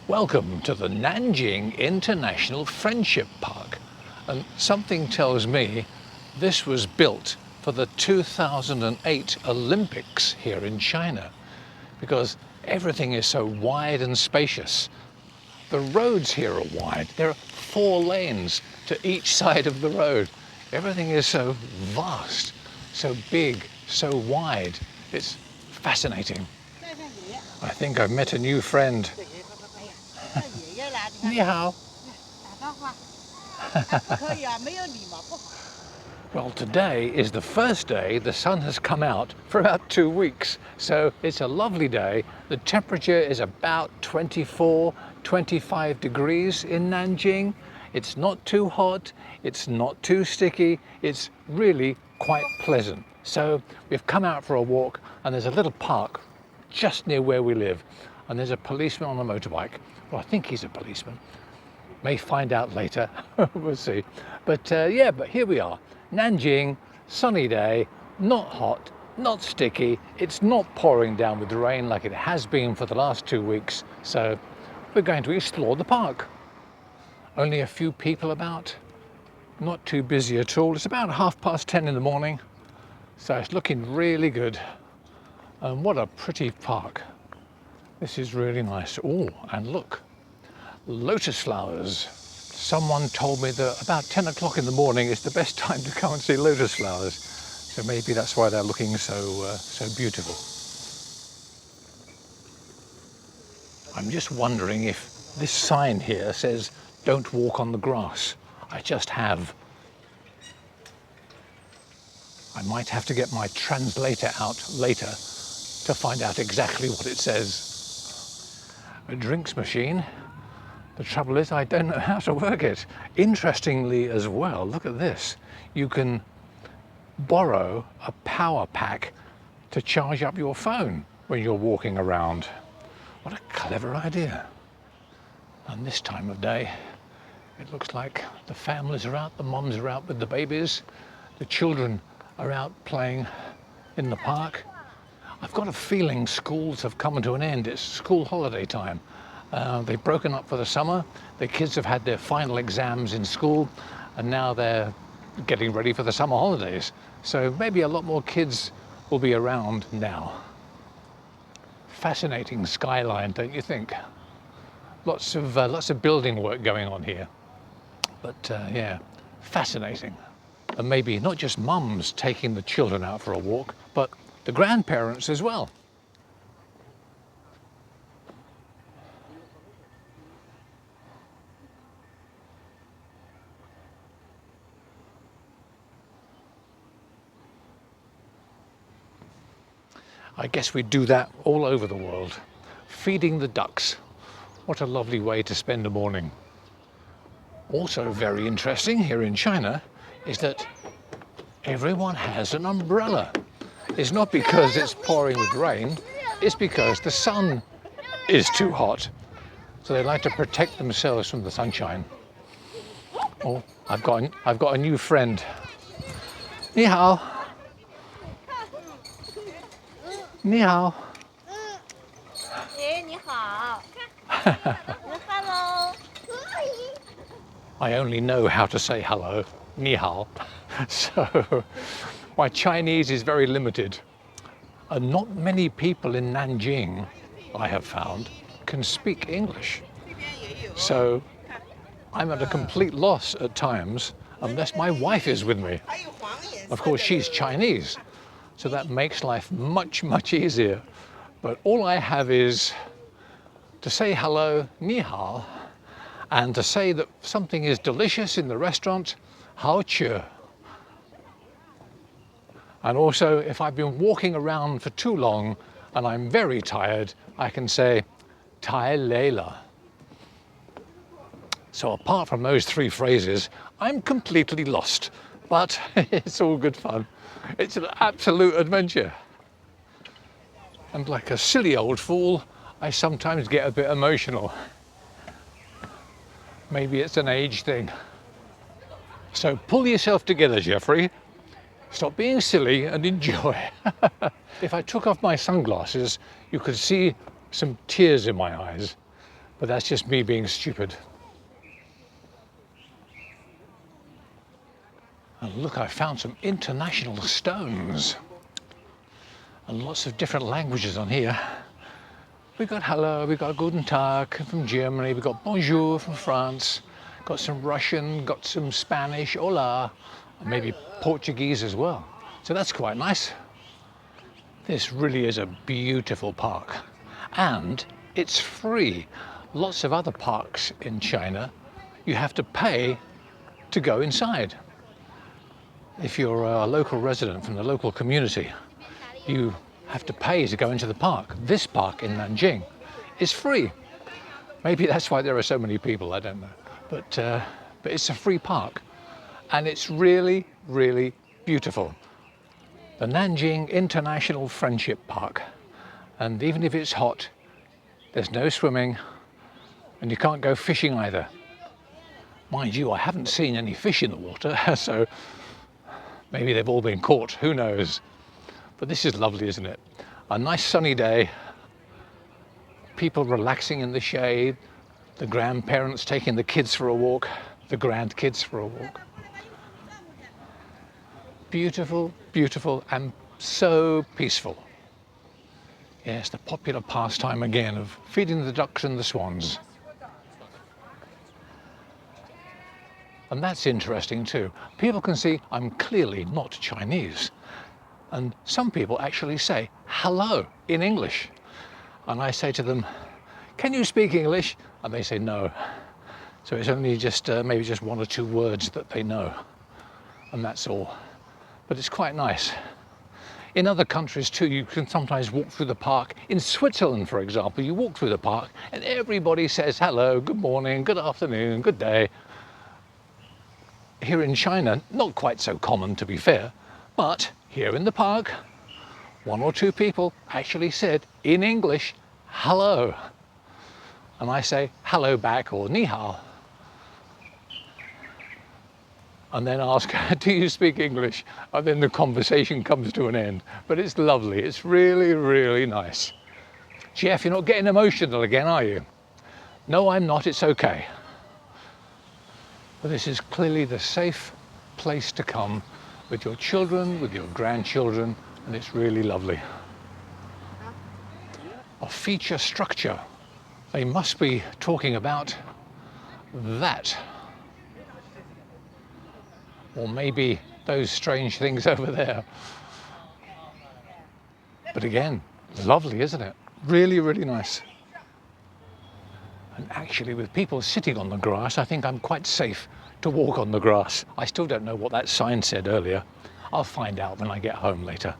Welcome to the Nanjing International Friendship Park. And something tells me this was built for the 2008 Olympics here in China, because everything is so wide and spacious. The roads here are wide. There are 4 lanes to each side of the road. Everything is so vast, so big, so wide. It's fascinating. I think I've met a new friend. 你好. Well, today is the first day the sun has come out for about 2 weeks, so it's a lovely day. The temperature is about 24, 25 degrees in Nanjing. It's not too hot, it's not too sticky, it's really quite pleasant. So we've come out for a walk, and there's a little park just near where we live, and there's a policeman on a motorbike. Well, I think he's a policeman. May find out later. We'll see. But but here we are. Nanjing, sunny day, not hot, not sticky. It's not pouring down with rain like it has been for the last 2 weeks. So we're going to explore the park. Only a few people about. Not too busy at all. It's about 10:30 in the morning. So it's looking really good. And what a pretty park. This is really nice. Oh, and look, lotus flowers. Someone told me that about 10 o'clock in the morning is the best time to come and see lotus flowers. So maybe that's why they're looking so beautiful. I'm just wondering if this sign here says, "Don't walk on the grass." I just have. I might have to get my translator out later to find out exactly what it says. A drinks machine. The trouble is I don't know how to work it. Interestingly as well, look at this. You can borrow a power pack to charge up your phone when you're walking around. What a clever idea. And this time of day, it looks like the families are out, the moms are out with the babies, the children are out playing in the park. I've got a feeling schools have come to an end. It's school holiday time. They've broken up for the summer. The kids have had their final exams in school, and now they're getting ready for the summer holidays. So maybe a lot more kids will be around now. Fascinating skyline, don't you think? Lots of building work going on here. But yeah, fascinating. And maybe not just mums taking the children out for a walk, but the grandparents as well. I guess we do that all over the world. Feeding the ducks. What a lovely way to spend a morning. Also very interesting here in China is that everyone has an umbrella. It's not because it's pouring with rain, it's because the sun is too hot. So they like to protect themselves from the sunshine. Oh, I've got a new friend. 你好. 你好. 你好. Hello. I only know how to say hello. 你好. So my Chinese is very limited. And not many people in Nanjing, I have found, can speak English. So I'm at a complete loss at times unless my wife is with me. Of course, she's Chinese, so that makes life much, much easier. But all I have is to say hello, 你好, and to say that something is delicious in the restaurant, 好吃. And also, if I've been walking around for too long and I'm very tired, I can say, 太累了. So apart from those 3 phrases, I'm completely lost. But it's all good fun. It's an absolute adventure. And like a silly old fool, I sometimes get a bit emotional. Maybe it's an age thing. So pull yourself together, Geoffrey. Stop being silly and enjoy. If I took off my sunglasses, you could see some tears in my eyes. But that's just me being stupid. And look, I found some international stones. And lots of different languages on here. We got hello, we got guten Tag from Germany, we got bonjour from France, got some Russian, got some Spanish, hola, and maybe Portuguese as well. So that's quite nice. This really is a beautiful park, and it's free. Lots of other parks in China, you have to pay to go inside. If you're a local resident from the local community, you have to pay to go into the park. This park in Nanjing is free. Maybe that's why there are so many people, I don't know. But it's a free park, and it's really, really beautiful. The Nanjing International Friendship Park. And even if it's hot, there's no swimming, and you can't go fishing either. Mind you, I haven't seen any fish in the water, so maybe they've all been caught, who knows? But this is lovely, isn't it? A nice sunny day, people relaxing in the shade, the grandparents taking the kids for a walk, the grandkids for a walk. Beautiful, beautiful, and so peaceful. Yes, the popular pastime again of feeding the ducks and the swans. And that's interesting too. People can see I'm clearly not Chinese. And some people actually say hello in English. And I say to them, can you speak English? And they say no. So it's only just maybe just one or two words that they know. And that's all. But it's quite nice. In other countries too, you can sometimes walk through the park. In Switzerland, for example, you walk through the park and everybody says hello, good morning, good afternoon, good day. Here in China, not quite so common to be fair, but here in the park, one or two people actually said in English, hello. And I say hello back, or ni hao. And then ask, do you speak English? And then the conversation comes to an end. But it's lovely, it's really, really nice. Geoff, you're not getting emotional again, are you? No, I'm not, it's okay. But this is clearly the safe place to come with your children, with your grandchildren, and it's really lovely. A feature structure. They must be talking about that. Or maybe those strange things over there. But again, lovely, isn't it? Really, really nice. And actually, with people sitting on the grass, I think I'm quite safe to walk on the grass. I still don't know what that sign said earlier. I'll find out when I get home later.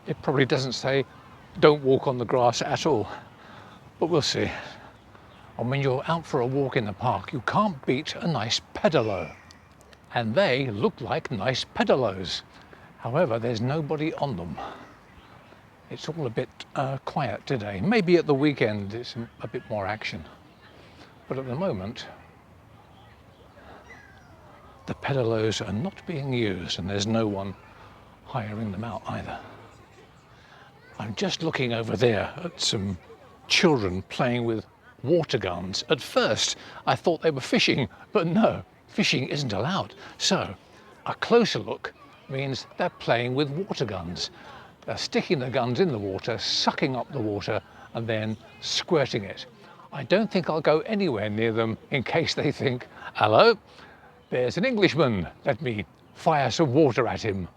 It probably doesn't say, don't walk on the grass at all, but we'll see. And when you're out for a walk in the park, you can't beat a nice pedalo. And they look like nice pedalos. However, there's nobody on them. It's all a bit quiet today. Maybe at the weekend it's a bit more action. But at the moment, the pedalos are not being used and there's no one hiring them out either. I'm just looking over there at some children playing with water guns. At first, I thought they were fishing, but no, fishing isn't allowed. So, a closer look means they're playing with water guns. They're sticking the guns in the water, sucking up the water, and then squirting it. I don't think I'll go anywhere near them in case they think, hello, there's an Englishman, let me fire some water at him.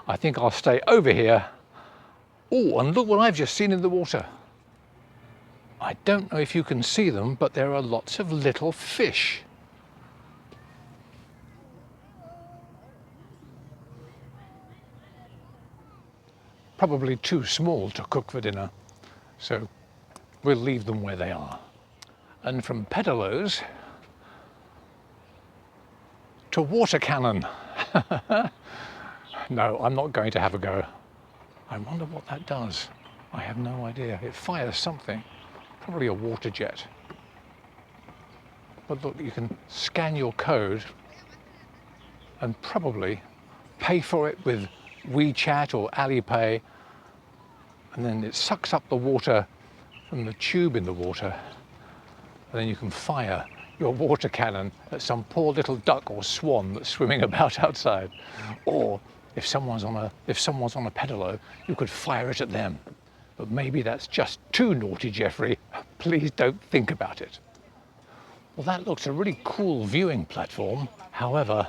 I think I'll stay over here. Oh, and look what I've just seen in the water. I don't know if you can see them, but there are lots of little fish. Probably too small to cook for dinner, so we'll leave them where they are. And from pedalos to water cannon. No, I'm not going to have a go. I wonder what that does. I have no idea. It fires something, probably a water jet. But look, you can scan your code and probably pay for it with WeChat or Alipay, and then it sucks up the water from the tube in the water and then you can fire your water cannon at some poor little duck or swan that's swimming about outside. Or if someone's on a pedalo, you could fire it at them. But maybe that's just too naughty, Geoffrey. Please don't think about it. Well, that looks a really cool viewing platform. However,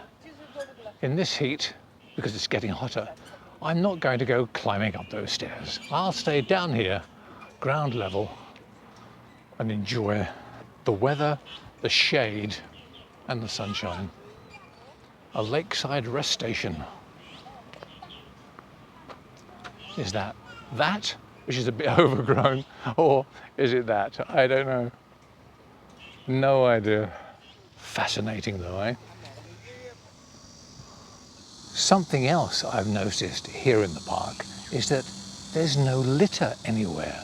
in this heat, because it's getting hotter, I'm not going to go climbing up those stairs. I'll stay down here, ground level, and enjoy the weather, the shade, and the sunshine. A lakeside rest station. Is that which is a bit overgrown, or is it that? I don't know. No idea. Fascinating though, eh? Something else I've noticed here in the park is that there's no litter anywhere.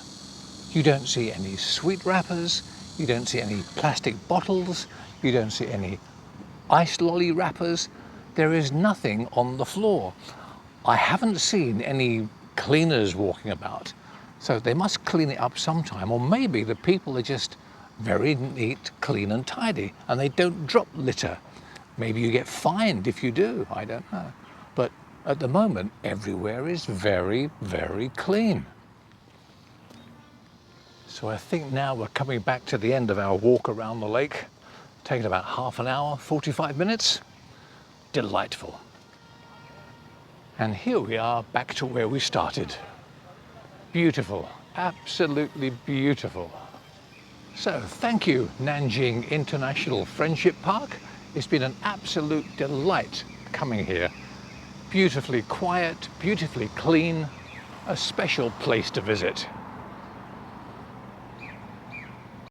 You don't see any sweet wrappers, you don't see any plastic bottles, you don't see any ice lolly wrappers. There is nothing on the floor. I haven't seen any cleaners walking about, so they must clean it up sometime, or maybe the people are just very neat, clean and tidy, and they don't drop litter. Maybe you get fined if you do, I don't know. But at the moment, everywhere is very, very clean. So I think now we're coming back to the end of our walk around the lake. Taken about half an hour, 45 minutes. Delightful. And here we are back to where we started. Beautiful, absolutely beautiful. So thank you, Nanjing International Friendship Park. It's been an absolute delight coming here. Beautifully quiet, beautifully clean, a special place to visit.